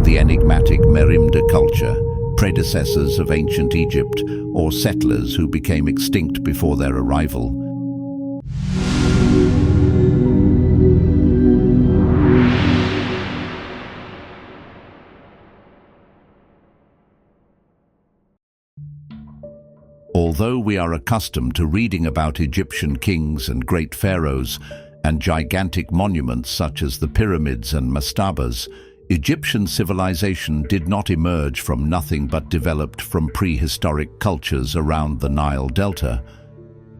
the enigmatic Merimde culture, predecessors of ancient Egypt or settlers who became extinct before their arrival. Although we are accustomed to reading about Egyptian kings and great pharaohs and gigantic monuments such as the pyramids and mastabas, Egyptian civilization did not emerge from nothing but developed from prehistoric cultures around the Nile Delta.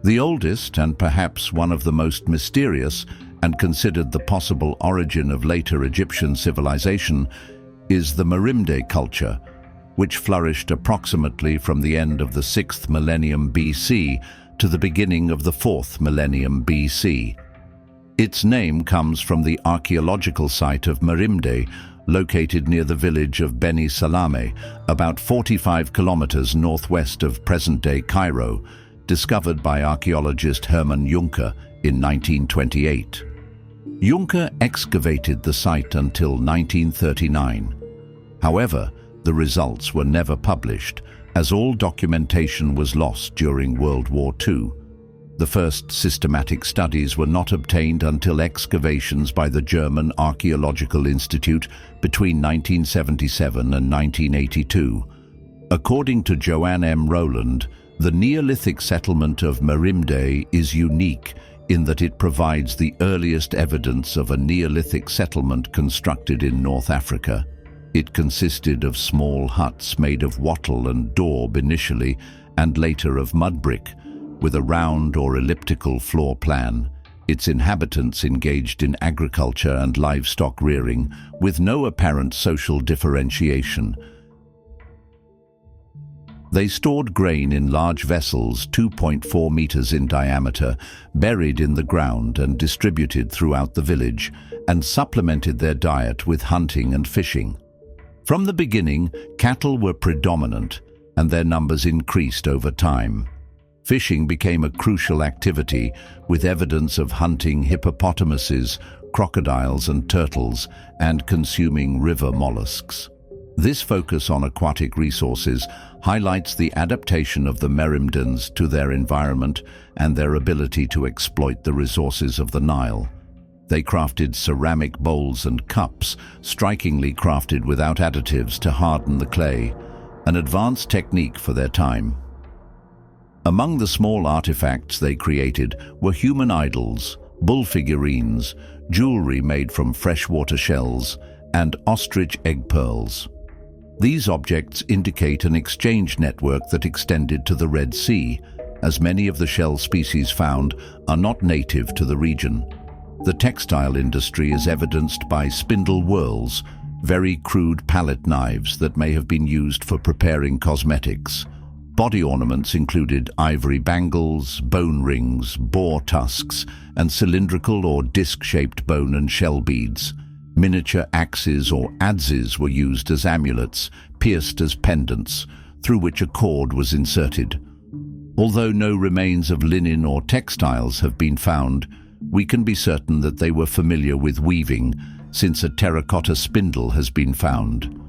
The oldest and perhaps one of the most mysterious and considered the possible origin of later Egyptian civilization is the Merimde culture, which flourished approximately from the end of the 6th millennium BC to the beginning of the 4th millennium BC. Its name comes from the archaeological site of Merimde, located near the village of Beni Salame, about 45 kilometers northwest of present-day Cairo, discovered by archaeologist Hermann Juncker in 1928. Juncker excavated the site until 1939. However, the results were never published, as all documentation was lost during World War II. The first systematic studies were not obtained until excavations by the German Archaeological Institute between 1977 and 1982. According to Joanne M. Rowland, the Neolithic settlement of Merimde is unique in that it provides the earliest evidence of a Neolithic settlement constructed in North Africa. It consisted of small huts made of wattle and daub initially, and later of mud brick, with a round or elliptical floor plan. Its inhabitants engaged in agriculture and livestock rearing, with no apparent social differentiation. They stored grain in large vessels 2.4 meters in diameter, buried in the ground and distributed throughout the village, and supplemented their diet with hunting and fishing. From the beginning, cattle were predominant, and their numbers increased over time. Fishing became a crucial activity, with evidence of hunting hippopotamuses, crocodiles and turtles, and consuming river mollusks. This focus on aquatic resources highlights the adaptation of the Merimdans to their environment and their ability to exploit the resources of the Nile. They crafted ceramic bowls and cups, strikingly crafted without additives to harden the clay, an advanced technique for their time. Among the small artifacts they created were human idols, bull figurines, jewelry made from freshwater shells, and ostrich egg pearls. These objects indicate an exchange network that extended to the Red Sea, as many of the shell species found are not native to the region. The textile industry is evidenced by spindle whorls, very crude palette knives that may have been used for preparing cosmetics. Body ornaments included ivory bangles, bone rings, boar tusks, and cylindrical or disc-shaped bone and shell beads. Miniature axes or adzes were used as amulets, pierced as pendants, through which a cord was inserted. Although no remains of linen or textiles have been found, we can be certain that they were familiar with weaving, since a terracotta spindle has been found.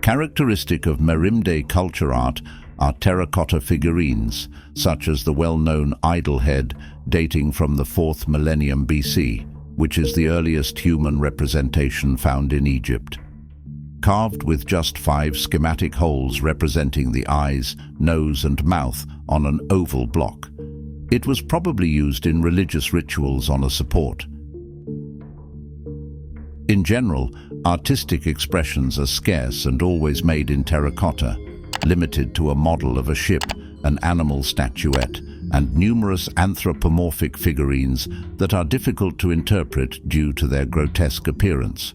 Characteristic of Merimde culture art are terracotta figurines, such as the well-known idol head dating from the 4th millennium BC, which is the earliest human representation found in Egypt. Carved with just 5 schematic holes representing the eyes, nose and mouth on an oval block. It was probably used in religious rituals on a support. In general, artistic expressions are scarce and always made in terracotta, limited to a model of a ship, an animal statuette, and numerous anthropomorphic figurines that are difficult to interpret due to their grotesque appearance.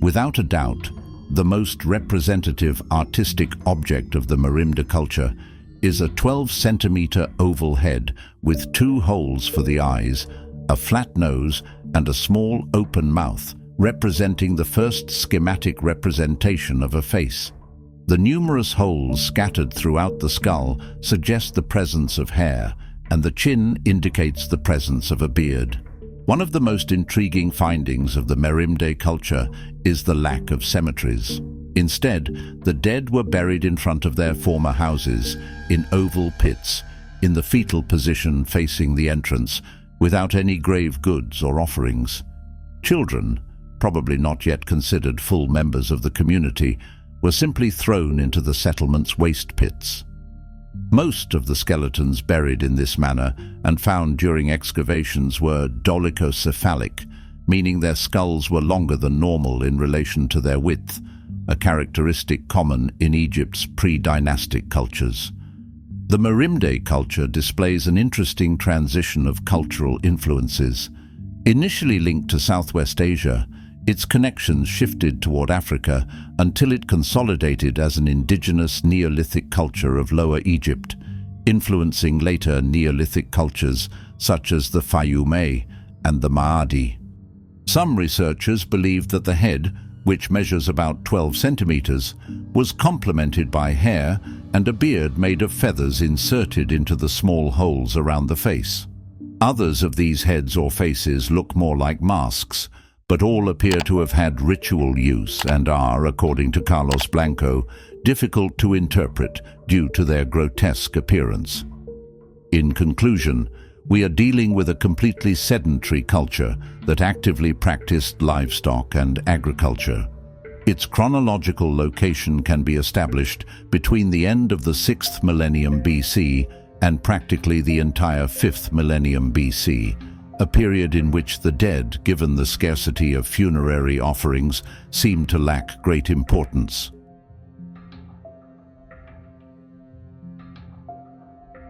Without a doubt, the most representative artistic object of the Merimde culture is a 12-centimeter oval head with 2 holes for the eyes, a flat nose, and a small open mouth, representing the first schematic representation of a face. The numerous holes scattered throughout the skull suggest the presence of hair, and the chin indicates the presence of a beard. One of the most intriguing findings of the Merimde culture is the lack of cemeteries. Instead, the dead were buried in front of their former houses, in oval pits, in the fetal position facing the entrance, without any grave goods or offerings. Children, probably not yet considered full members of the community, were simply thrown into the settlement's waste pits. Most of the skeletons buried in this manner and found during excavations were dolichocephalic, meaning their skulls were longer than normal in relation to their width, a characteristic common in Egypt's pre-dynastic cultures. The Merimde culture displays an interesting transition of cultural influences. Initially linked to Southwest Asia, its connections shifted toward Africa until it consolidated as an indigenous Neolithic culture of Lower Egypt, influencing later Neolithic cultures such as the Fayumé and the Maadi. Some researchers believe that the head, which measures about 12 centimeters, was complemented by hair and a beard made of feathers inserted into the small holes around the face. Others of these heads or faces look more like masks, but all appear to have had ritual use and are, according to Carlos Blanco, difficult to interpret due to their grotesque appearance. In conclusion, we are dealing with a completely sedentary culture that actively practiced livestock and agriculture. Its chronological location can be established between the end of the 6th millennium BC and practically the entire 5th millennium BC, a period in which the dead, given the scarcity of funerary offerings, seemed to lack great importance.